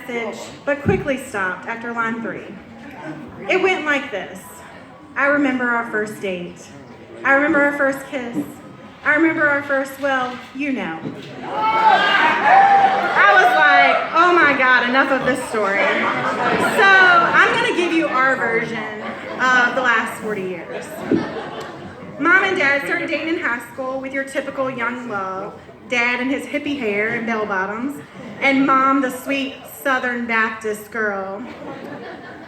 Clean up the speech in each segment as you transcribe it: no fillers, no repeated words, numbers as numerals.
message, but quickly stopped after line 3. It went like this. I remember our first date. I remember our first kiss. I remember our first, well, you know. I was like, oh my God, enough of this story. So I'm going to give you our version of the last 40 years. Mom and Dad started dating in high school with your typical young love. Dad and his hippie hair and bell bottoms, and Mom, the sweet Southern Baptist girl.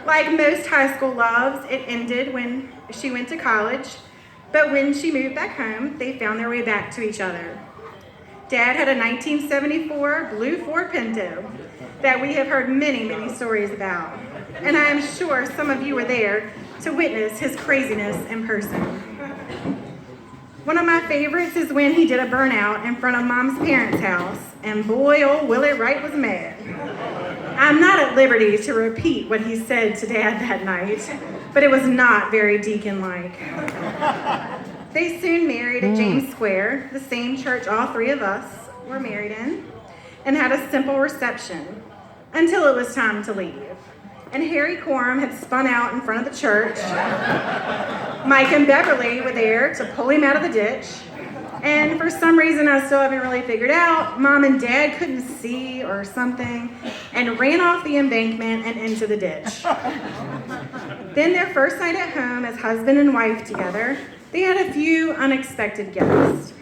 Like most high school loves, it ended when she went to college, but when she moved back home, they found their way back to each other. Dad had a 1974 blue Ford Pinto that we have heard many, many stories about, and I am sure some of you were there to witness his craziness in person. One of my favorites is when he did a burnout in front of Mom's parents' house, and boy, old Willie Wright was mad. I'm not at liberty to repeat what he said to Dad that night, but it was not very deacon-like. They soon married at James Square, the same church all three of us were married in, and had a simple reception until it was time to leave. And Harry Coram had spun out in front of the church. Mike and Beverly were there to pull him out of the ditch. And for some reason I still haven't really figured out, Mom and Dad couldn't see or something and ran off the embankment and into the ditch. Then their first night at home as husband and wife together, they had a few unexpected guests.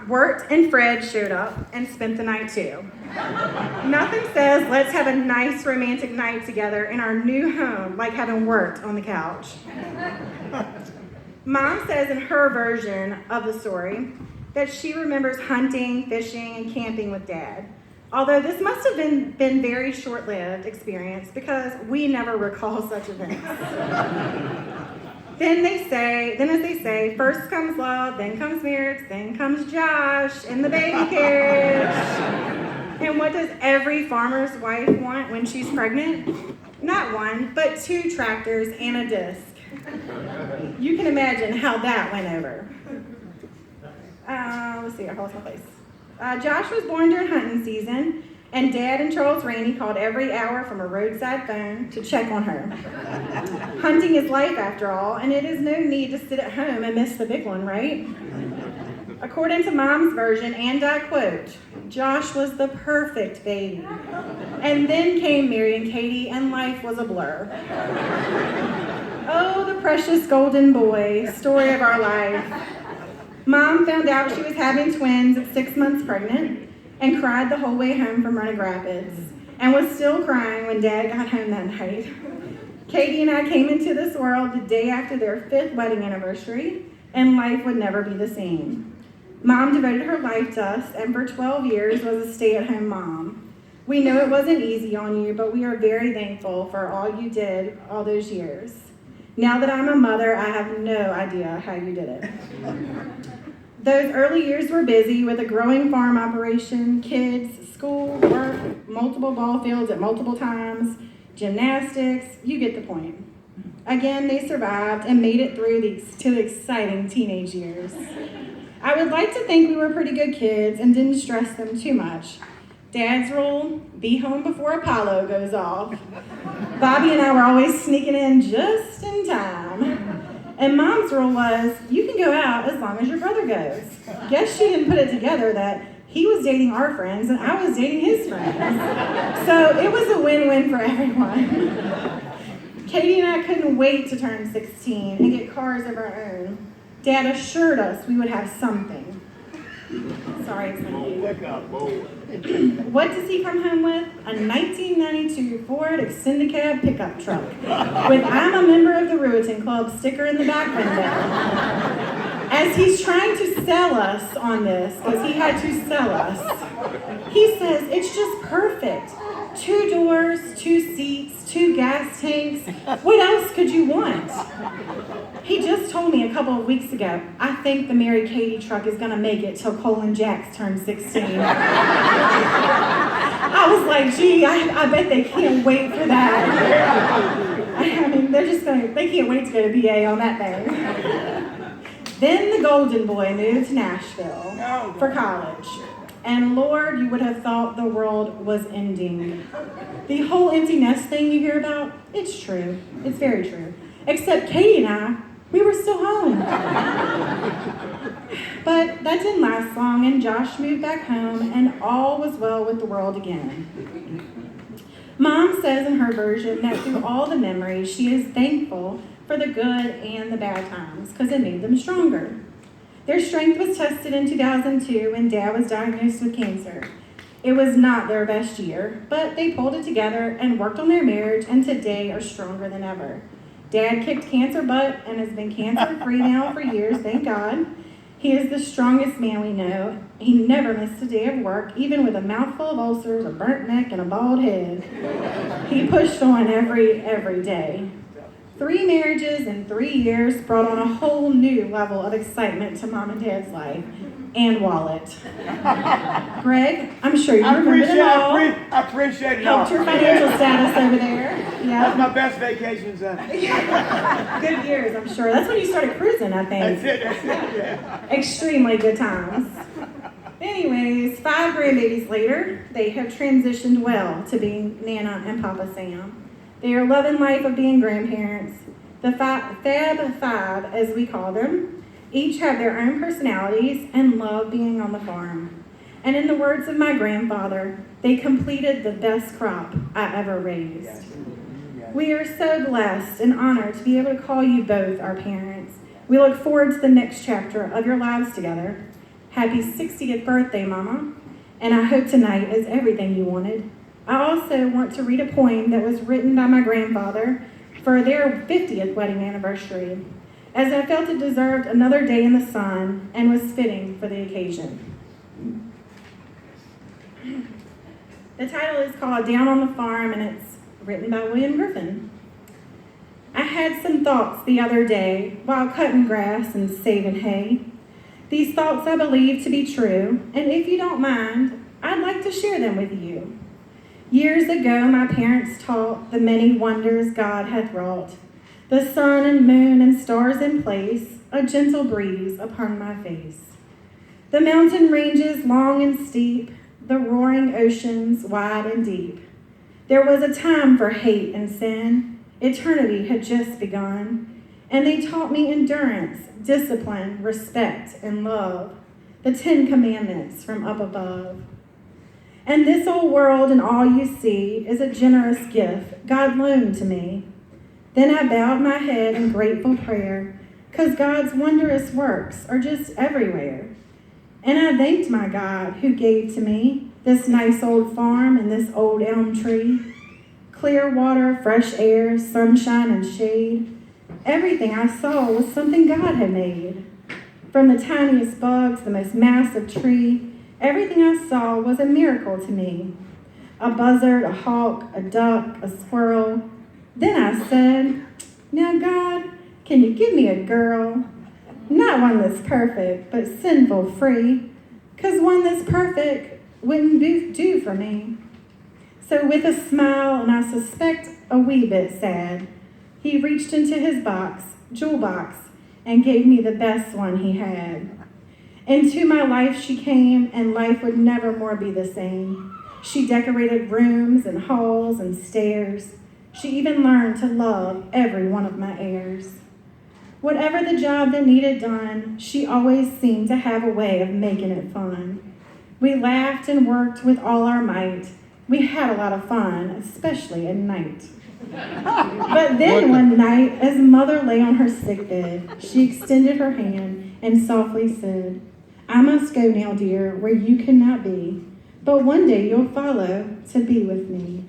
Wirt and Fred showed up and spent the night too. Nothing says let's have a nice romantic night together in our new home like having Wirt on the couch. Mom says in her version of the story that she remembers hunting, fishing, and camping with Dad. Although this must have been very short-lived experience because we never recall such events. Then as they say, first comes love, then comes marriage, then comes Josh in the baby carriage. And what does every farmer's wife want when she's pregnant? Not one, but 2 tractors and a disc. You can imagine how that went over. Let's see, I lost my place. Josh was born during hunting season, and Dad and Charles Rainey called every hour from a roadside phone to check on her. Hunting is life after all, and it is no need to sit at home and miss the big one, right? According to Mom's version, and I quote, Josh was the perfect baby. And then came Mary and Katie, and life was a blur. Oh, the precious golden boy, story of our life. Mom found out she was having twins at 6 months pregnant and cried the whole way home from Running Rapids and was still crying when Dad got home that night. Katie and I came into this world the day after their 5th wedding anniversary, and life would never be the same. Mom devoted her life to us and for 12 years was a stay-at-home mom. We know it wasn't easy on you, but we are very thankful for all you did all those years. Now that I'm a mother, I have no idea how you did it. Those early years were busy with a growing farm operation, kids, school, work, multiple ball fields at multiple times, gymnastics, you get the point. Again, they survived and made it through to the exciting teenage years. I would like to think we were pretty good kids and didn't stress them too much. Dad's rule, be home before Apollo goes off. Bobby and I were always sneaking in just in time. And Mom's rule was, you can go out as long as your brother goes. Guess she didn't put it together that he was dating our friends and I was dating his friends. So it was a win-win for everyone. Katie and I couldn't wait to turn 16 and get cars of our own. Dad assured us we would have something. Sorry, it's not you. What does he come home with? A 1992 Ford Extendicab pickup truck with I'm a member of the Rueting Club sticker in the back window. As he's trying to sell us on this, because he had to sell us, he says, it's just perfect. 2 doors, 2 seats, 2 gas tanks. What else could you want? He just told me a couple of weeks ago, I think the Mary Katie truck is going to make it till Cole and Jax turn 16. I was like, gee, I bet they can't wait for that. I mean, they can't wait to go to BA on that thing. Then the golden boy moved to Nashville for college. and Lord, you would have thought the world was ending. The whole empty nest thing you hear about, it's true. It's very true. Except Katie and I, we were still home. But that didn't last long, and Josh moved back home, and all was well with the world again. Mom says in her version that through all the memories, she is thankful for the good and the bad times, because it made them stronger. Their strength was tested in 2002 when Dad was diagnosed with cancer. It was not their best year, but they pulled it together and worked on their marriage, and today are stronger than ever. Dad kicked cancer butt and has been cancer-free now for years, thank God. He is the strongest man we know. He never missed a day of work, even with a mouthful of ulcers, a burnt neck, and a bald head. He pushed on every day. 3 marriages in 3 years brought on a whole new level of excitement to Mom and Dad's life and wallet. Greg, I'm sure you remember them all. I appreciate it all. Helped your financial status over there. Yeah. That's my best vacations. Good years, I'm sure. That's when you started cruising, I think. That's it, yeah. Extremely good times. Anyways, 5 grandbabies later, they have transitioned well to being Nana and Papa Sam. They are loving life of being grandparents. The Fab Five, as we call them, each have their own personalities and love being on the farm. And in the words of my grandfather, they completed the best crop I ever raised. Yes. We are so blessed and honored to be able to call you both our parents. We look forward to the next chapter of your lives together. Happy 60th birthday, Mama. And I hope tonight is everything you wanted. I also want to read a poem that was written by my grandfather for their 50th wedding anniversary, as I felt it deserved another day in the sun and was fitting for the occasion. The title is called Down on the Farm, and it's written by William Griffin. I had some thoughts the other day while cutting grass and saving hay. These thoughts I believe to be true, and if you don't mind, I'd like to share them with you. Years ago, my parents taught the many wonders God hath wrought, the sun and moon and stars in place, a gentle breeze upon my face. The mountain ranges long and steep, the roaring oceans wide and deep. There was a time for hate and sin, eternity had just begun, and they taught me endurance, discipline, respect, and love, the 10 commandments from up above. And this old world and all you see is a generous gift God loaned to me. Then I bowed my head in grateful prayer, 'cause God's wondrous works are just everywhere. And I thanked my God who gave to me this nice old farm and this old elm tree. Clear water, fresh air, sunshine, and shade. Everything I saw was something God had made. From the tiniest bug to the most massive tree, everything I saw was a miracle to me. A buzzard, a hawk, a duck, a squirrel. Then I said, now God, can you give me a girl? Not one that's perfect, but sinful free, 'cause one that's perfect wouldn't do for me. So with a smile, and I suspect a wee bit sad, he reached into his jewel box, and gave me the best one he had. Into my life she came, and life would never more be the same. She decorated rooms and halls and stairs. She even learned to love every one of my heirs. Whatever the job that needed done, she always seemed to have a way of making it fun. We laughed and worked with all our might. We had a lot of fun, especially at night. But then one night, as Mother lay on her sick bed, she extended her hand and softly said, I must go now, dear, where you cannot be, but one day you'll follow to be with me.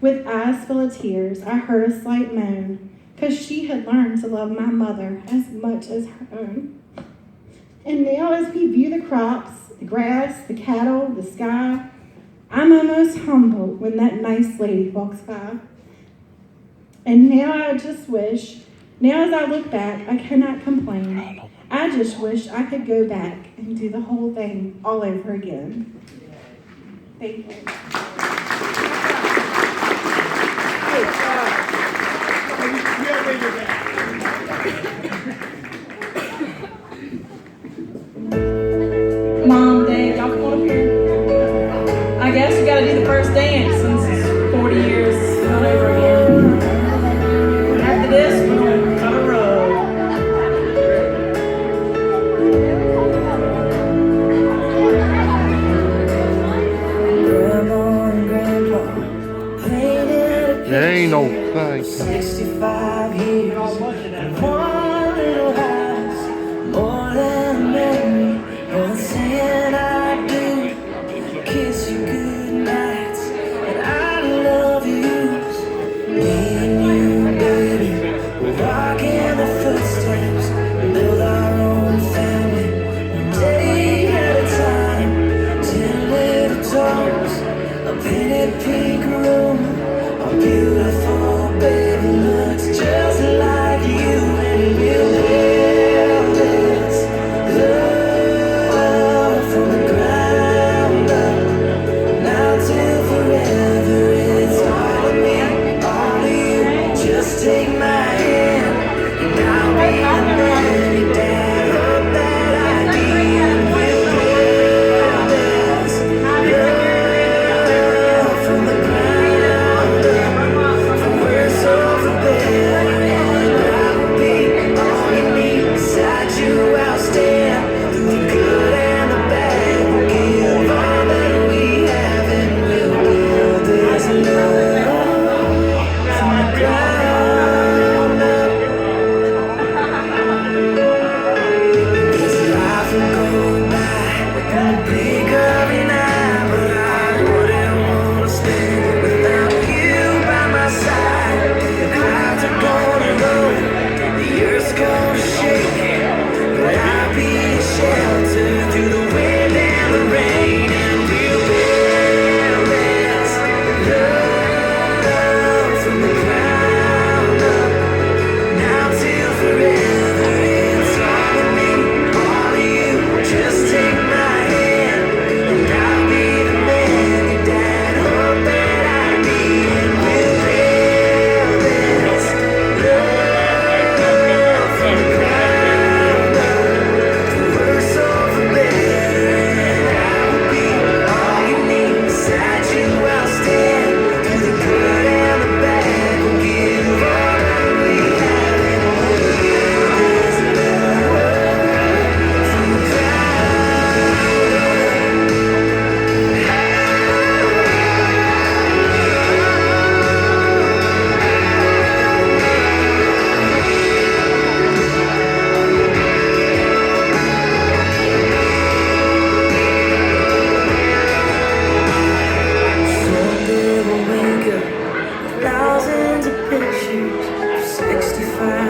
With eyes full of tears, I heard a slight moan, 'cause she had learned to love my mother as much as her own. And now as we view the crops, the grass, the cattle, the sky, I'm almost humbled when that nice lady walks by. And now I just wish, now as I look back, I cannot complain. I just wish I could go back and do the whole thing all over again. Thank you. Mom, Dad, y'all come on up here. There ain't no thing. 65 years and one little house, more than a memory, more than saying I do. Kiss you good nights and I love yous. Me and you, baby, we're walking the footsteps, build our own family, one day at a time. 10 little toes, a painted pink room. Our beautiful baby looks just like you, and we'll build this love from the ground up. Now till forever, it's all of me, all of you. Just take my hand, and I'll be the man your dad hoped that I'd be, and we'll build this love from the ground up. From worse over better, and I'll be all you need. Beside you, I'll stand through the good and the bad. We'll give all that we have, and we'll build this love from the ground up. This life will go by in the blink of an eye, but I wouldn't wanna spend it without you by my side. The clouds are gonna roll, the earth's gonna shake, but I'll be a shelter through the wind and the rain, and we'll build this love from the ground up. Now till forever, it's all of me, all of you. Just take my hand, and I'll be the man your dad hoped that I'd be, and we'll build this love from the ground up. For worse or for better, and I will be all you need. Beside you, I'll stand through the good and the bad. We'll give all that we have, and we'll build this love from the someday we'll wake up with thousands of pictures of 65